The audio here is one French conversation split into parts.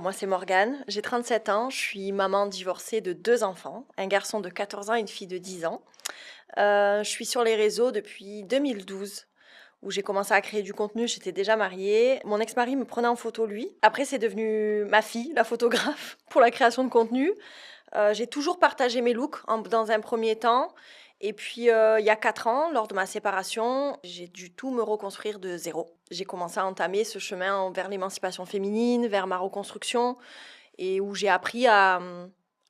Moi, c'est Morgane, j'ai 37 ans, je suis maman divorcée de 2 enfants, un garçon de 14 ans et une fille de 10 ans. Je suis sur les réseaux depuis 2012 où j'ai commencé à créer du contenu, j'étais déjà mariée. Mon ex-mari me prenait en photo lui. Après, c'est devenu ma fille, la photographe, pour la création de contenu. J'ai toujours partagé mes looks dans un premier temps. Et puis, il y a 4 ans, lors de ma séparation, j'ai dû tout me reconstruire de zéro. J'ai commencé à entamer ce chemin vers l'émancipation féminine, vers ma reconstruction, et où j'ai appris à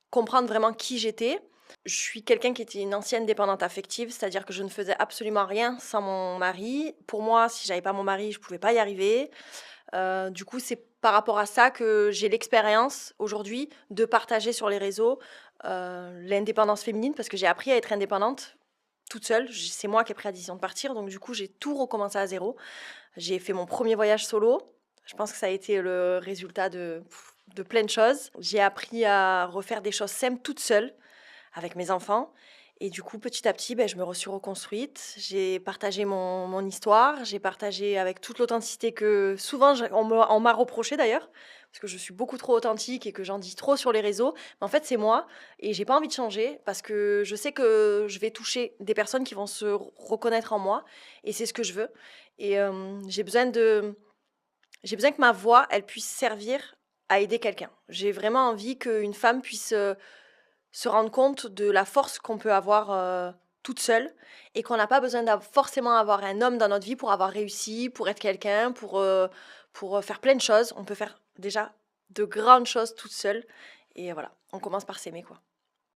comprendre vraiment qui j'étais. Je suis quelqu'un qui était une ancienne dépendante affective, c'est-à-dire que je ne faisais absolument rien sans mon mari. Pour moi, si j'avais pas mon mari, je pouvais pas y arriver. Du coup, c'est par rapport à ça que j'ai l'expérience aujourd'hui de partager sur les réseaux l'indépendance féminine, parce que j'ai appris à être indépendante toute seule. C'est moi qui ai pris la décision de partir, donc du coup, j'ai tout recommencé à zéro. J'ai fait mon premier voyage solo. Je pense que ça a été le résultat de plein de choses. J'ai appris à refaire des choses simples toute seule avec mes enfants. Et du coup, petit à petit, je me suis reconstruite. J'ai partagé mon histoire. J'ai partagé avec toute l'authenticité que souvent on m'a reproché d'ailleurs, parce que je suis beaucoup trop authentique et que j'en dis trop sur les réseaux. Mais en fait, c'est moi et j'ai pas envie de changer parce que je sais que je vais toucher des personnes qui vont se reconnaître en moi et c'est ce que je veux. Et j'ai besoin que ma voix, elle puisse servir à aider quelqu'un. J'ai vraiment envie qu'une femme puisse se rendre compte de la force qu'on peut avoir toute seule et qu'on n'a pas besoin forcément avoir un homme dans notre vie pour avoir réussi, pour être quelqu'un, pour faire plein de choses. On peut faire déjà de grandes choses toute seule. Et voilà, on commence par s'aimer, quoi.